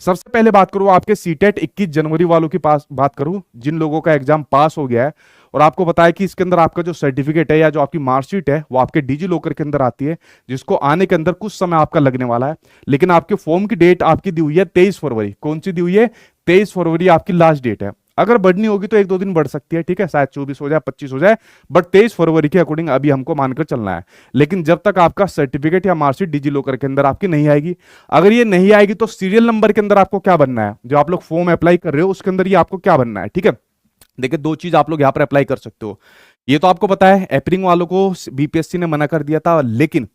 सबसे पहले बात करूं आपके सीटेट 21 जनवरी वालों की पास बात करूं, जिन लोगों का एग्जाम पास हो गया है और आपको बताया कि इसके अंदर आपका जो सर्टिफिकेट है या जो आपकी मार्कशीट है वो आपके डिजी लॉकर के अंदर आती है, जिसको आने के अंदर कुछ समय आपका लगने वाला है। लेकिन आपके फॉर्म की डेट आपकी दी हुई है 23 फरवरी। कौन सी दी हुई है? 23 फरवरी आपकी लास्ट डेट है। अगर बढ़नी होगी तो एक दो दिन बढ़ सकती है, ठीक है, शायद 24 हो जाए, 25 हो जाए, बट 23 फरवरी के अकॉर्डिंग अभी हमको मानकर चलना है। लेकिन जब तक आपका सर्टिफिकेट या मार्कशीट डिजी लॉकर के अंदर आपकी नहीं आएगी, अगर ये नहीं आएगी तो सीरियल नंबर के अंदर आपको क्या बनना है, जो आप लोग फॉर्म अप्लाई कर रहे हो उसके अंदर ये आपको क्या बनना है, ठीक है। देखिए, दो चीज आप लोग यहाँ पर अप्लाई कर सकते हो। ये तो आपको पता है एप्रिंग वालों को बीपीएससी ने मना कर दिया था, लेकिन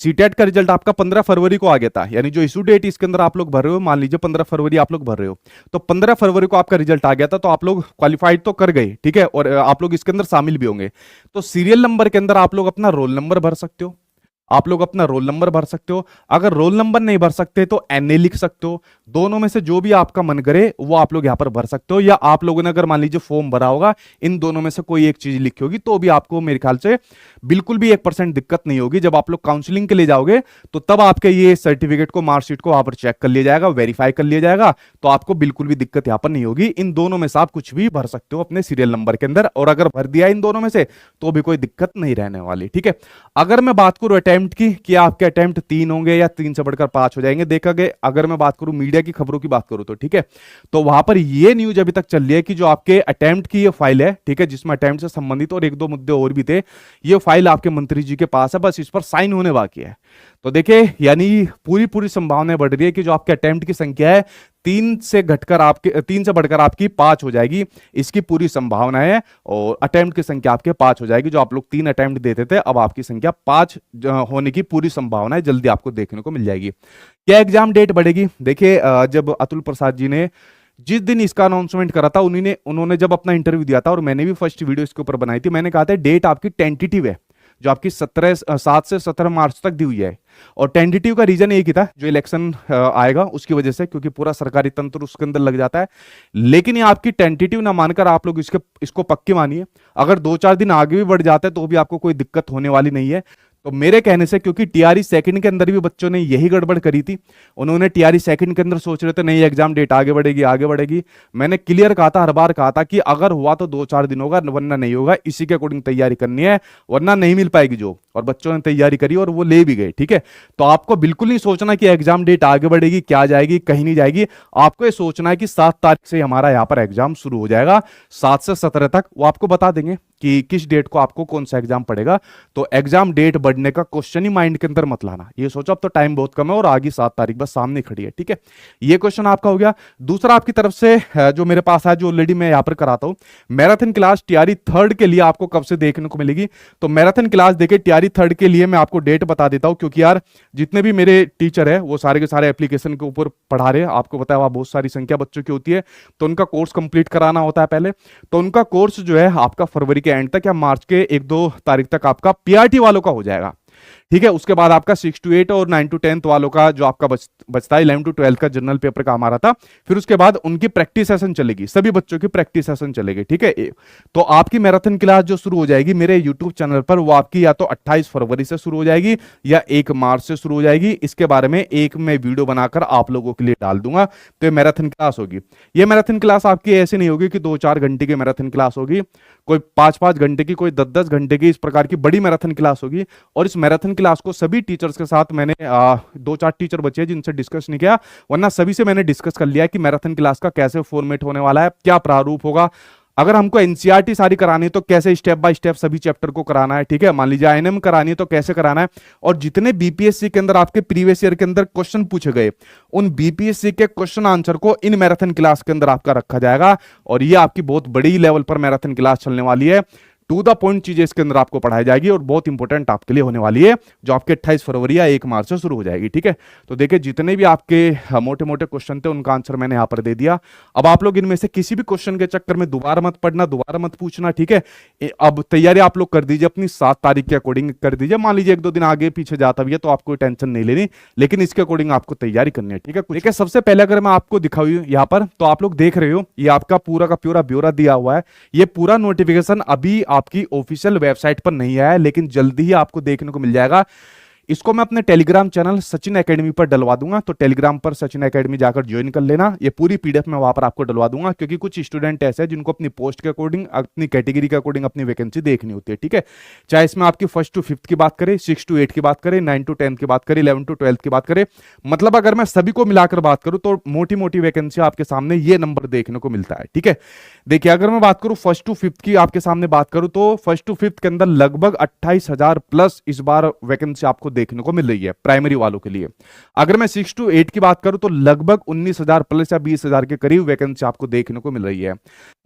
सीटेट का रिजल्ट आपका 15 फरवरी को आ गया था, यानी जो इशू डेट इसके अंदर आप लोग भर रहे हो, मान लीजिए 15 फरवरी आप लोग भर रहे हो, तो 15 फरवरी को आपका रिजल्ट आ गया था, तो आप लोग क्वालिफाइड तो कर गए, ठीक है, और आप लोग इसके अंदर शामिल भी होंगे। तो सीरियल नंबर के अंदर आप लोग अपना रोल नंबर भर सकते हो, आप लोग अपना रोल नंबर भर सकते हो। अगर रोल नंबर नहीं भर सकते तो एनए लिख सकते हो। दोनों में से जो भी आपका मन करे वो आप लोग यहां पर भर सकते हो, या आप लोगों ने अगर मान लीजिए फॉर्म भरा होगा, इन दोनों में से कोई एक चीज लिखी होगी तो भी आपको मेरे ख्याल से बिल्कुल भी 1% दिक्कत नहीं होगी। जब आप लोग काउंसलिंग के लिए जाओगे तो तब आपके ये सर्टिफिकेट को, मार्कशीट को वहां पर चेक कर लिया जाएगा, वेरीफाई कर लिया जाएगा, तो आपको बिल्कुल भी दिक्कत यहां पर नहीं होगी। इन दोनों में से आप कुछ भी भर सकते हो अपने सीरियल नंबर के अंदर, और अगर भर दिया इन दोनों में से तो भी कोई दिक्कत नहीं रहने वाली, ठीक है। अगर मैं बात करूं अटेम्प्ट की कि आपके अटेम्प्ट 3 होंगे या 3 से बढ़कर 5 हो जाएंगे, देखा गया, अगर मैं बात करूं मीडिया की खबरों की बात करूं तो, ठीक है, तो वहां पर ये न्यूज अभी तक चल रही है कि जो आपके अटेम्प्ट की ये फाइल है, ठीक है, जिसमें अटेम्प्ट से संबंधित और एक दो मुद्दे और भी थे, ये फाइल आपके मंत्री जी के पास है, बस इस पर साइन होने बाकी है। तो देखिए, यानी पूरी पूरी संभावना बढ़ रही है कि जो आपके अटेम्प्ट की संख्या है 3 से बढ़कर आपकी 5 हो जाएगी, इसकी पूरी संभावना है। और अटेम्प्ट की संख्या आपके 5 हो जाएगी। जो आप लोग 3 अटेम्प्ट देते थे, अब आपकी संख्या 5 होने की पूरी संभावना है, जल्दी आपको देखने को मिल जाएगी। क्या एग्जाम डेट बढ़ेगी? देखिए, जब अतुल प्रसाद जी ने जिस दिन इसका अनाउंसमेंट करा था, उन्होंने जब अपना इंटरव्यू दिया था, और मैंने भी फर्स्ट वीडियो इसके ऊपर बनाई थी, मैंने कहा था डेट आपकी टेंटेटिव है, जो आपकी 7 से 17 मार्च तक दी हुई है। और टेंटेटिव का रीजन एक ही था, जो इलेक्शन आएगा उसकी वजह से, क्योंकि पूरा सरकारी तंत्र उसके अंदर लग जाता है। लेकिन ये आपकी टेंटेटिव ना मानकर आप लोग इसको पक्की मानिए। अगर 2-4 दिन आगे भी बढ़ जाता है तो भी आपको कोई दिक्कत होने वाली नहीं है। तो मेरे कहने से, क्योंकि टीआरई सेकंड के अंदर भी बच्चों ने यही गड़बड़ करी थी, उन्होंने टीआरई सेकंड के अंदर सोच रहे थे नहीं एग्जाम डेट आगे बढ़ेगी आगे बढ़ेगी। मैंने क्लियर कहा था, हर बार कहा था कि अगर हुआ तो 2-4 दिन होगा, वरना नहीं होगा, इसी के अकॉर्डिंग तैयारी करनी है, वरना नहीं मिल पाएगी जो। और बच्चों ने तैयारी करी और वो ले भी गए, ठीक है। तो आपको बिल्कुल नहीं सोचना कि एग्जाम डेट आगे बढ़ेगी, क्या जाएगी, कहीं नहीं जाएगी। आपको ये सोचना है कि 7 तारीख से हमारा यहाँ पर एग्जाम शुरू हो जाएगा, 7 से 17 तक वो आपको बता देंगे कि किस डेट को आपको कौन सा एग्जाम पड़ेगा। तो एग्जाम डेट बढ़ने का क्वेश्चन ही माइंड के अंदर मत लाना। ये सोचो अब तो टाइम बहुत कम है और आगे 7 तारीख बस सामने खड़ी है, ठीक है। ये क्वेश्चन आपका हो गया। दूसरा आपकी तरफ से जो मेरे पास है, जो ऑलरेडी मैं यहाँ पर कराता हूँ, मैराथन क्लास टीआरई 3rd के लिए आपको कब से देखने को मिलेगी। तो मैराथन क्लास देखिए टीआरई 3rd के लिए मैं आपको डेट बता देता हूँ, क्योंकि यार जितने भी मेरे टीचर है वो सारे के सारे एप्लीकेशन के ऊपर पढ़ा रहे हैं। आपको पता है वहाँ बहुत सारी संख्या बच्चों की होती है, तो उनका कोर्स कंप्लीट कराना होता है पहले। तो उनका कोर्स जो है आपका फरवरी के एंड तक या मार्च के 1-2 तारीख तक आपका पीआरटी वालों का हो जाएगा, ठीक है। उसके बाद आपका 6 to 8 और 9 to 10 वालों का जो आपका बचता है 11 to 12 का जनरल पेपर का हमारा था। फिर उसके बाद उनकी प्रैक्टिस सेशन चलेगी, सभी बच्चों की प्रैक्टिस सेशन चलेगी, ठीक है। तो आपकी मैराथन क्लास जो शुरू हो जाएगी मेरे यूट्यूब चैनल पर, वो आपकी या तो 28 फरवरी से शुरू हो जाएगी या 1 मार्च से शुरू हो जाएगी। इसके बारे में एक मैं वीडियो बनाकर आप लोगों के लिए डाल दूंगा। तो ये मैराथन क्लास होगी। ये मैराथन क्लास आपकी ऐसे नहीं होगी कि 2-4 घंटे की मैराथन क्लास होगी, कोई 5-5 घंटे की, कोई 10-10 घंटे की, इस प्रकार की बड़ी मैराथन क्लास होगी। और इस मैराथन क्लास को सभी टीचर्स के साथ, मैंने 2-4 टीचर बचे हैं जिनसे डिस्कस नहीं किया, वरना सभी से मैंने डिस्कस कर लिया कि मैराथन क्लास का कैसे फॉर्मेट होने वाला है, क्या प्रारूप होगा। अगर हमको एनसीईआरटी सारी करानी है तो कैसे स्टेप बाय स्टेप सभी चैप्टर को कराना है, ठीक है। मान लीजिए आईएनएम करानी है तो कैसे कराना है। और जितने बीपीएससी के अंदर आपके प्रीवियस ईयर के अंदर क्वेश्चन पूछे गए, उन बीपीएससी के क्वेश्चन आंसर को इन मैराथन क्लास के अंदर आपका रखा जाएगा। और ये आपकी बहुत बड़ी लेवल पर मैराथन क्लास चलने वाली है। टू द पॉइंट चीजें इसके अंदर आपको पढ़ाई जाएगी और बहुत इंपॉर्टेंट आपके लिए होने वाली है, जो आपके 28 फरवरी या 1 मार्च से शुरू हो जाएगी, ठीक है। तो देखिए, जितने भी आपके मोटे मोटे क्वेश्चन थे उनका आंसर मैंने यहां पर दे दिया। अब आप लोग इनमें से किसी भी क्वेश्चन के चक्कर में दोबारा मत पढ़ना, दोबारा मत पूछना, ठीक है। अब तैयारी आप लोग कर दीजिए अपनी, 7 तारीख के अकॉर्डिंग कर दीजिए। मान लीजिए 1-2 दिन आगे पीछे जाता भी है तो आपको टेंशन नहीं लेनी, लेकिन इसके अकॉर्डिंग आपको तैयारी करनी है, ठीक है। देखिए, सबसे पहले अगर मैं आपको दिखाऊं यहाँ पर, तो आप लोग देख रहे हो ये आपका पूरा का पूरा ब्यौरा दिया हुआ है। ये पूरा नोटिफिकेशन अभी आपकी ऑफिशियल वेबसाइट पर नहीं आया है, लेकिन जल्दी ही आपको देखने को मिल जाएगा। इसको मैं अपने टेलीग्राम चैनल सचिन एकेडमी पर डलवा दूंगा, तो टेलीग्राम पर सचिन एकेडमी जाकर ज्वाइन कर लेना। ये पूरी पीडीएफ मैं वहां पर आपको डलवा दूंगा, क्योंकि कुछ स्टूडेंट ऐसे हैं जिनको अपनी पोस्ट के अकॉर्डिंग, अपनी कैटेगरी के अकॉर्डिंग अपनी वैकेंसी देखनी होती है, ठीक है। चाहे इसमें आपकी 1st to 5th की बात करें, 6 to 8 की बात करें, 9 to 10 की बात करें, 11 to 12 की बात करें, मतलब अगर मैं सभी को मिलाकर बात करूं तो मोटी मोटी वैकेंसी आपके सामने ये नंबर देखने को मिलता है, ठीक है। देखिए अगर मैं बात करूं 1st to 5th की आपके सामने बात करूं तो 1st to 5th के अंदर लगभग 28,000 प्लस इस बार वैकेंसी आपको देखने को मिल रही है प्राइमरी वालों के लिए। अगर मैं 6 to 8 की बात करूं तो लगभग 19,000 प्लस या 20,000 के करीब वैकेंसी आपको देखने को मिल रही है।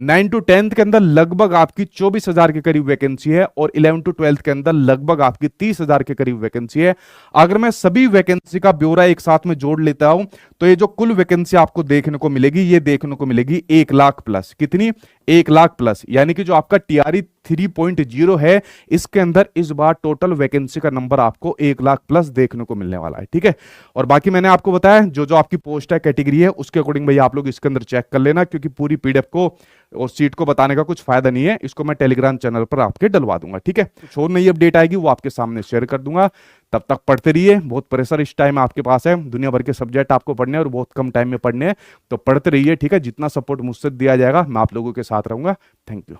9 to 10th के अंदर लगभग आपकी 24,000 के करीब वैकेंसी है, और 11 to 12th के अंदर लगभग आपकी 30,000 के करीब वैकेंसी है। अगर मैं सभी वैकेंसी का ब्यौरा एक साथ में जोड़ लेता हूं तो ये जो कुल वैकेंसी आपको देखने को मिलेगी, ये देखने को मिलेगी 1 लाख प्लस। कितनी? 1 लाख प्लस, यानी कि जो आपका टीआरई 3.0 है, इसके अंदर इस बार टोटल वैकेंसी का नंबर आपको 1 लाख प्लस देखने को मिलने वाला है, ठीक है। और बाकी मैंने आपको बताया जो जो आपकी पोस्ट है, कैटेगरी है, उसके अकॉर्डिंग भाई आप लोग इसके अंदर चेक कर लेना, क्योंकि पूरी पीडीएफ को और सीट को बताने का कुछ फायदा नहीं है, इसको मैं टेलीग्राम चैनल पर आपके डलवा दूंगा, ठीक है। कुछ और नई अपडेट आएगी वो आपके सामने शेयर कर दूंगा। तब तक पढ़ते रहिए, बहुत प्रेशर इस टाइम आपके पास है, दुनिया भर के सब्जेक्ट आपको पढ़ने हैं और बहुत कम टाइम में पढ़ने हैं, तो पढ़ते रहिए, ठीक है। जितना सपोर्ट मुझसे दिया जाएगा मैं आप लोगों के साथ रहूंगा। Thank you.